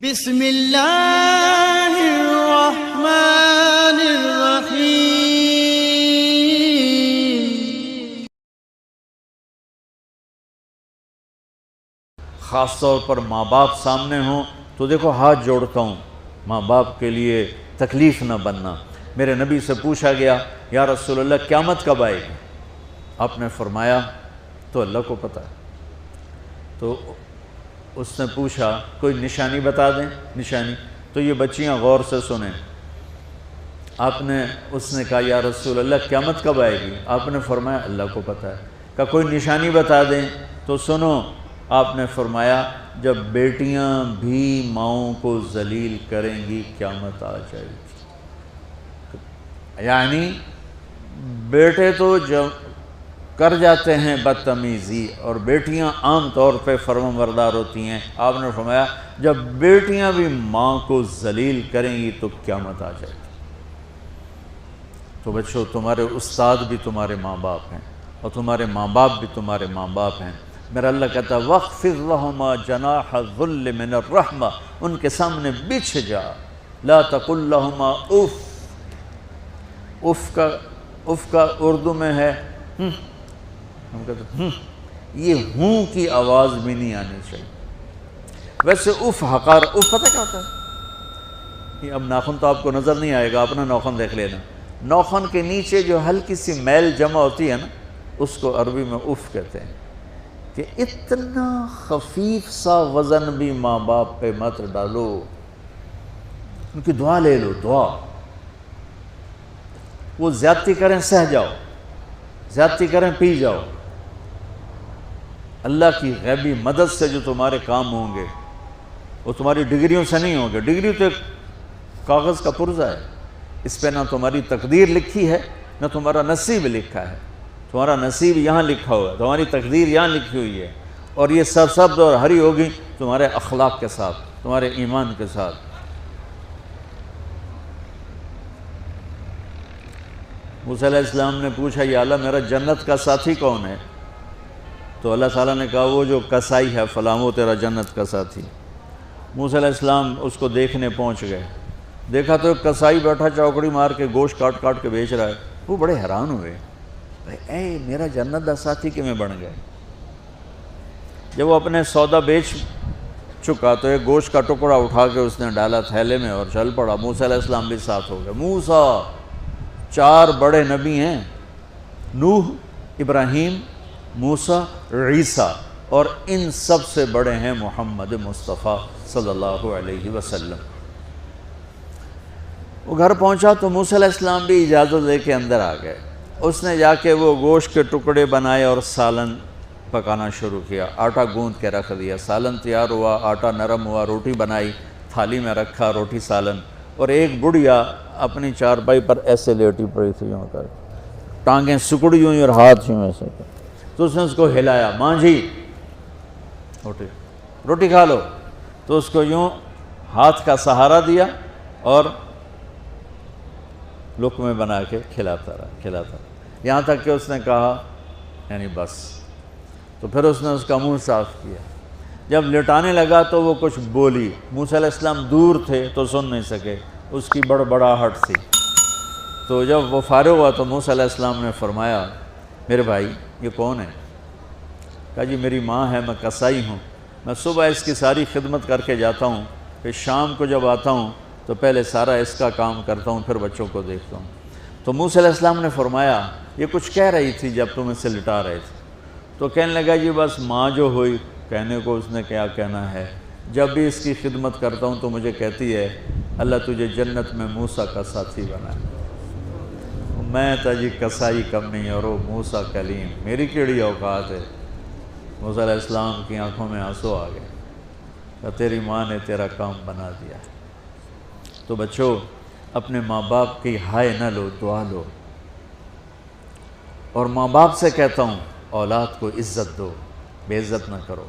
بسم اللہ الرحمن الرحیم۔ خاص طور پر ماں باپ سامنے ہوں تو دیکھو ہاتھ جوڑتا ہوں، ماں باپ کے لیے تکلیف نہ بننا۔ میرے نبی سے پوچھا گیا یا رسول اللہ قیامت کب آئے گی؟ آپ نے فرمایا تو اللہ کو پتہ ہے۔ تو اس نے پوچھا کوئی نشانی بتا دیں، نشانی؟ تو یہ بچیاں غور سے سنیں۔ اس نے کہا یا رسول اللہ قیامت کب آئے گی؟ آپ نے فرمایا اللہ کو پتہ ہے۔ کہا کوئی نشانی بتا دیں؟ تو سنو، آپ نے فرمایا جب بیٹیاں بھی ماؤں کو ذلیل کریں گی قیامت آ جائے گی۔ یعنی بیٹے تو جب کر جاتے ہیں بدتمیزی اور بیٹیاں عام طور پہ فرمانبردار ہوتی ہیں، آپ نے فرمایا جب بیٹیاں بھی ماں کو ذلیل کریں گی تو قیامت آ جائے گی۔ تو بچوں، تمہارے استاد بھی تمہارے ماں باپ ہیں اور تمہارے ماں باپ بھی تمہارے ماں باپ ہیں۔ میرا اللہ کہتا ہے وَاخْفِضْ لَهُمَا جَنَاحَ الذُّلِّ مِنَ الرَّحْمَةِ، ان کے سامنے بچھ جا، لا تقل لهما اف۔ اف کا اردو میں ہے ہم کہتے ہیں یہ ہوں کی آواز بھی نہیں آنی چاہیے۔ ویسے اف حقار، اف پتہ کیا ہوتا ہے؟ اب ناخن تو آپ کو نظر نہیں آئے گا، اپنا ناخن دیکھ لینا۔ ناخن کے نیچے جو ہلکی سی میل جمع ہوتی ہے نا، اس کو عربی میں اف کہتے ہیں۔ کہ اتنا خفیف سا وزن بھی ماں باپ پہ مت ڈالو، ان کی دعا لے لو، دعا۔ وہ زیادتی کریں سہ جاؤ، زیادتی کریں پی جاؤ۔ اللہ کی غیبی مدد سے جو تمہارے کام ہوں گے وہ تمہاری ڈگریوں سے نہیں ہوں گے۔ ڈگری تو ایک کاغذ کا پرزہ ہے، اس پہ نہ تمہاری تقدیر لکھی ہے نہ تمہارا نصیب لکھا ہے۔ تمہارا نصیب یہاں لکھا ہوا ہے، تمہاری تقدیر یہاں لکھی ہوئی ہے، اور یہ سرسبز اور ہری ہوگی تمہارے اخلاق کے ساتھ، تمہارے ایمان کے ساتھ۔ موسیٰ علیہ السلام نے پوچھا یا اللہ میرا جنت کا ساتھی کون ہے؟ تو اللہ تعالیٰ نے کہا وہ جو کسائی ہے فلاں وہ تیرا جنت کا ساتھی۔ موسیٰ علیہ السلام اس کو دیکھنے پہنچ گئے، دیکھا تو ایک کسائی بیٹھا چوکڑی مار کے گوشت کاٹ کاٹ کے بیچ رہا ہے۔ وہ بڑے حیران ہوئے، اے میرا جنت کا ساتھی کیویں بن گئے؟ جب وہ اپنے سودا بیچ چکا تو ایک گوشت کا ٹکڑا اٹھا کے اس نے ڈالا تھیلے میں اور چل پڑا۔ موسیٰ علیہ السلام بھی ساتھ ہو گئے۔ موسیٰ 4 بڑے نبی ہیں، نوح، ابراہیم، موسیٰ، عیسیٰ، اور ان سب سے بڑے ہیں محمد مصطفیٰ صلی اللہ علیہ وسلم۔ وہ گھر پہنچا تو موسیٰ علیہ السلام بھی اجازت لے کے اندر آ گئے۔ اس نے جا کے وہ گوشت کے ٹکڑے بنائے اور سالن پکانا شروع کیا۔ آٹا گوندھ کے رکھ دیا، سالن تیار ہوا، آٹا نرم ہوا، روٹی بنائی، تھالی میں رکھا روٹی سالن، اور ایک بڑھیا اپنی چارپائی پر ایسے لیٹی پڑی تھی، یوں کر ٹانگیں سکڑی ہوئی اور ہاتھ یوں ایسے کر۔ تو اس نے اس کو ہلایا، ماں جی روٹی کھا لو۔ تو اس کو یوں ہاتھ کا سہارا دیا اور لقمے بنا کے کھلاتا رہا، یہاں تک کہ اس نے کہا یعنی بس۔ تو پھر اس نے اس کا منہ صاف کیا۔ جب لٹانے لگا تو وہ کچھ بولی، موسیٰ علیہ السلام دور تھے تو سن نہیں سکے، اس کی بڑبڑاہٹ تھی۔ تو جب وہ فارغ ہوا تو موسیٰ علیہ السلام نے فرمایا میرے بھائی یہ کون ہے؟ کہا جی میری ماں ہے، میں کسائی ہوں، میں صبح اس کی ساری خدمت کر کے جاتا ہوں، پھر شام کو جب آتا ہوں تو پہلے سارا اس کا کام کرتا ہوں، پھر بچوں کو دیکھتا ہوں۔ تو موسیٰ علیہ السلام نے فرمایا یہ کچھ کہہ رہی تھی جب تم اسے لٹا رہے تھے؟ تو کہنے لگا جی بس ماں جو ہوئی، کہنے کو اس نے کیا کہنا ہے، جب بھی اس کی خدمت کرتا ہوں تو مجھے کہتی ہے اللہ تجھے جنت میں موسیٰ کا ساتھی بنائے۔ میں تا جی کسائی کم نہیں اور وہ موسیٰ کلیم، میری کیڑی اوقات ہے۔ موسیٰ علیہ السلام کی آنکھوں میں آنسو آ گئے کہ تیری ماں نے تیرا کام بنا دیا۔ تو بچوں اپنے ماں باپ کی ہائے نہ لو، دعا لو۔ اور ماں باپ سے کہتا ہوں اولاد کو عزت دو، بے عزت نہ کرو۔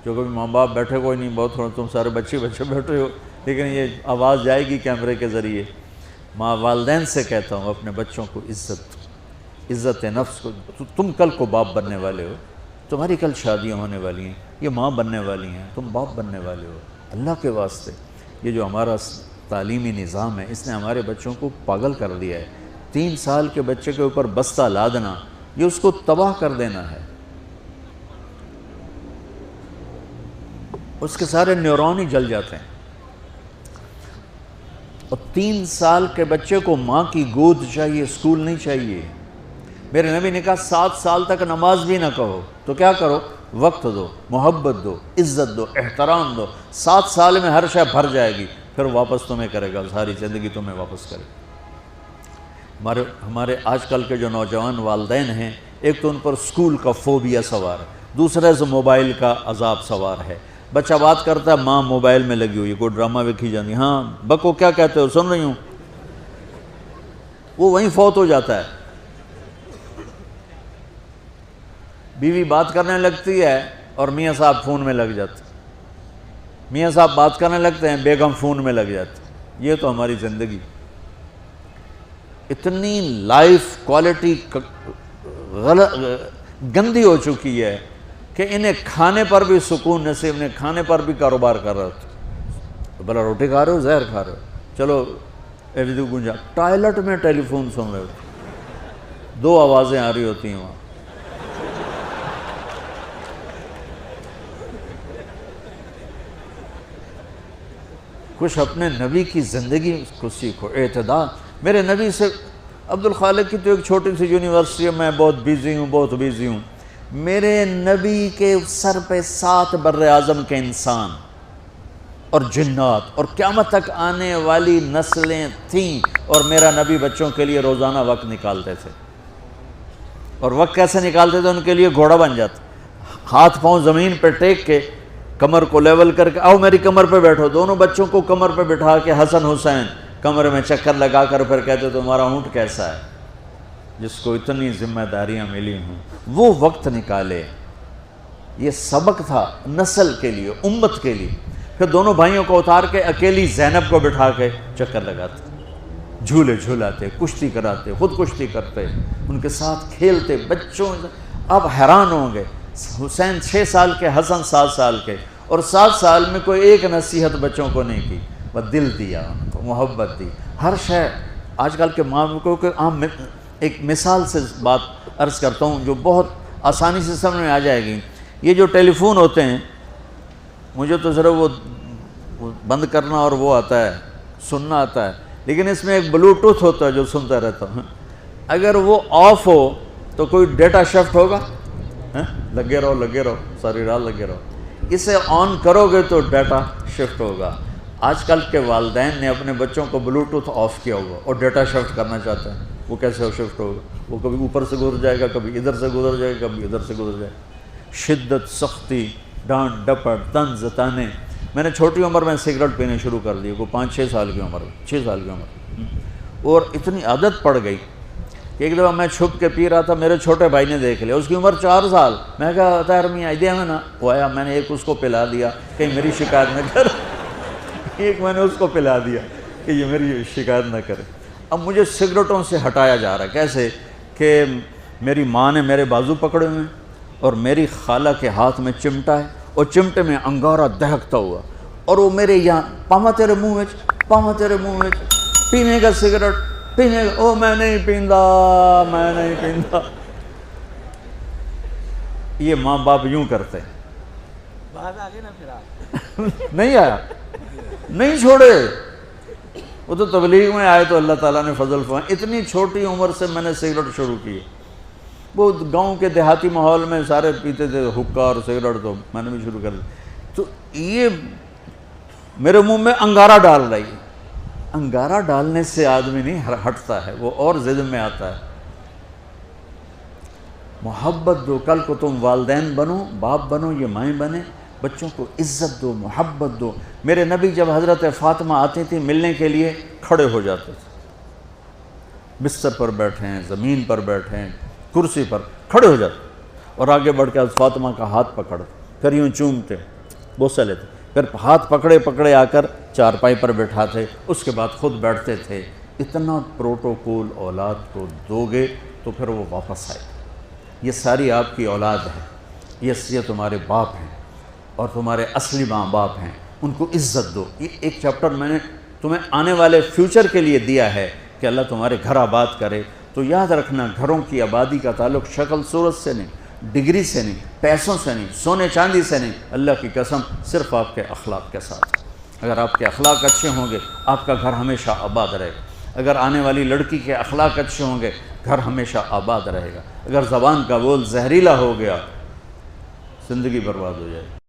جو کبھی ماں باپ بیٹھے کوئی نہیں، بہت تھوڑا تم سارے بچے بیٹھے ہو، لیکن یہ آواز جائے گی کیمرے کے ذریعے۔ ماں والدین سے کہتا ہوں اپنے بچوں کو عزت نفس کو۔ تم کل کو باپ بننے والے ہو، تمہاری کل شادیاں ہونے والی ہیں، یہ ماں بننے والی ہیں، تم باپ بننے والے ہو۔ اللہ کے واسطے یہ جو ہمارا تعلیمی نظام ہے اس نے ہمارے بچوں کو پاگل کر دیا ہے. 3 سال کے بچے کے اوپر بستہ لادنا یہ اس کو تباہ کر دینا ہے. اس کے سارے نیورون ہی جل جاتے ہیں. اور 3 سال کے بچے کو ماں کی گود چاہیے، اسکول نہیں چاہیے. میرے نبی نے کہا 7 سال تک نماز بھی نہ کہو تو کیا کرو؟ وقت دو، محبت دو، عزت دو، احترام دو. 7 سال میں ہر شے بھر جائے گی، پھر واپس تمہیں کرے گا، ساری زندگی تمہیں واپس کرے گا. ہمارے آج کل کے جو نوجوان والدین ہیں، ایک تو ان پر اسکول کا فوبیا سوار ہے، دوسرے سے موبائل کا عذاب سوار ہے. بچہ بات کرتا ہے، ماں موبائل میں لگی ہوئی، کوئی ڈرامہ ویکھی جاتی، ہاں بکو کیا کہتے ہو، سن رہی ہوں. وہ وہیں فوت ہو جاتا ہے. بیوی بات کرنے لگتی ہے اور میاں صاحب فون میں لگ جاتے، میاں صاحب بات کرنے لگتے ہیں، بیگم فون میں لگ جاتی. یہ تو ہماری زندگی اتنی لائف کوالٹی گندی ہو چکی ہے کہ انہیں کھانے پر بھی سکون نصیب نہیں، کھانے پر بھی کاروبار کر رہے ہوتے. بھلا روٹی کھا رہے ہو، زہر کھا رہے ہو، چلو ایویدو گنجا. ٹوائلٹ میں ٹیلی فون سن رہے ہوتے، 2 آوازیں آ رہی ہوتی ہیں وہاں. کچھ اپنے نبی کی زندگی کو سیکھو، اعتدال. میرے نبی سے عبد الخالق کی تو ایک چھوٹی سی یونیورسٹی ہے، میں بہت بیزی ہوں. میرے نبی کے سر پہ 7 بر اعظم کے انسان اور جنات اور قیامت تک آنے والی نسلیں تھیں، اور میرا نبی بچوں کے لیے روزانہ وقت نکالتے تھے. اور وقت کیسے نکالتے تھے؟ ان کے لیے گھوڑا بن جاتا، ہاتھ پاؤں زمین پہ ٹیک کے، کمر کو لیول کر کے، آؤ میری کمر پہ بیٹھو. دونوں بچوں کو کمر پہ بٹھا کے حسن حسین کمر میں چکر لگا کر پھر کہتے تمہارا اونٹ کیسا ہے، جس کو اتنی ذمہ داریاں ملی ہوں. وہ وقت نکالے. یہ سبق تھا نسل کے لیے، امت کے لیے. پھر دونوں بھائیوں کو اتار کے اکیلی زینب کو بٹھا کے چکر لگاتے، جھولے جھولاتے، کشتی کراتے، خود کشتی کرتے، ان کے ساتھ کھیلتے. بچوں اب حیران ہوں گے، حسین 6 سال کے، حسن 7 سال کے، اور 7 سال میں کوئی ایک نصیحت بچوں کو نہیں کی، بس دل دیا ان کو، محبت دی. ہر شے آج کل کے ماں کو کہ عام ایک مثال سے بات عرض کرتا ہوں جو بہت آسانی سے سمجھ میں آ جائے گی. یہ جو ٹیلی فون ہوتے ہیں، مجھے تو صرف وہ بند کرنا اور وہ آتا ہے، سننا آتا ہے، لیکن اس میں ایک بلوٹوتھ ہوتا ہے جو سنتا رہتا ہوں. اگر وہ آف ہو تو کوئی ڈیٹا شفٹ ہوگا؟ لگے رہو ساری رات لگے رہو. اسے آن کرو گے تو ڈیٹا شفٹ ہوگا. آج کل کے والدین نے اپنے بچوں کو بلوٹوتھ آف کیا ہوگا اور ڈیٹا شفٹ کرنا چاہتے ہیں. وہ کیسے شفٹ ہوگا؟ وہ کبھی اوپر سے گزر جائے گا، کبھی ادھر سے گزر جائے گا، کبھی ادھر سے گزر جائے گا. شدت، سختی، ڈانٹ ڈپٹ، طنز تانے. میں نے چھوٹی عمر میں سگریٹ پینے شروع کر دی، کو 5-6 سال کی عمر، 6 سال کی عمر، اور اتنی عادت پڑ گئی کہ ایک دفعہ میں چھپ کے پی رہا تھا، میرے چھوٹے بھائی نے دیکھ لیا، اس کی عمر 4 سال. میں کہا طاہر میاں دیا میں نا، وہ آیا، میں نے ایک اس کو پلا دیا کہیں میری شکایت نہ کر. ایک میں نے اس کو پلا دیا کہ یہ میری شکایت نہ کرے. اب مجھے سگریٹوں سے ہٹایا جا رہا ہے. کیسے کہ میری ماں نے میرے بازو پکڑے ہوئے ہیں اور میری خالہ کے ہاتھ میں چمٹا ہے اور چمٹے میں انگارہ دہکتا ہوا، اور وہ میرے یہاں پاما تیرے منہ میں پینے کا سگریٹ پینے کا. او میں نہیں پیندا. یہ ماں باپ یوں کرتے ہیں. نہیں آیا، نہیں چھوڑے. وہ تو تبلیغ میں آئے تو اللہ تعالیٰ نے فضل فرمایا. اتنی چھوٹی عمر سے میں نے سگریٹ شروع کی. وہ گاؤں کے دیہاتی ماحول میں سارے پیتے تھے حکا اور سگریٹ، تو میں نے بھی شروع کر دی. تو یہ میرے منہ میں انگارہ ڈال رہی. انگارہ ڈالنے سے آدمی نہیں ہٹتا ہے، وہ اور ضد میں آتا ہے. محبت دو. کل کو تم والدین بنو، باپ بنو، یہ مائیں بنے، بچوں کو عزت دو، محبت دو. میرے نبی جب حضرت فاطمہ آتی تھی ملنے کے لیے، کھڑے ہو جاتے تھے. بستر پر بیٹھے ہیں، زمین پر بیٹھے ہیں، کرسی پر کھڑے ہو جاتے، اور آگے بڑھ کے حضرت فاطمہ کا ہاتھ پکڑ، پھر یوں چومتے، بوسہ لیتے، پھر ہاتھ پکڑے آ کر چارپائی پر بٹھاتے، اس کے بعد خود بیٹھتے تھے. اتنا پروٹوکول اولاد کو دو گے تو پھر وہ واپس آئے. یہ ساری آپ کی اولاد ہے، یہ تمہارے باپ ہیں اور تمہارے اصلی ماں باپ ہیں. ان کو عزت دو. یہ ایک چیپٹر میں نے تمہیں آنے والے فیوچر کے لیے دیا ہے کہ اللہ تمہارے گھر آباد کرے. تو یاد رکھنا گھروں کی آبادی کا تعلق شکل صورت سے نہیں, ڈگری سے نہیں, پیسوں سے نہیں, سونے چاندی سے نہیں, اللہ کی قسم صرف آپ کے اخلاق کے ساتھ. اگر آپ کے اخلاق اچھے ہوں گے آپ کا گھر ہمیشہ آباد رہے گا. اگر آنے والی لڑکی کے اخلاق اچھے ہوں گے گھر ہمیشہ آباد رہے گا. اگر زبان کا بول زہریلا ہو گیا زندگی برباد ہو جائے گی.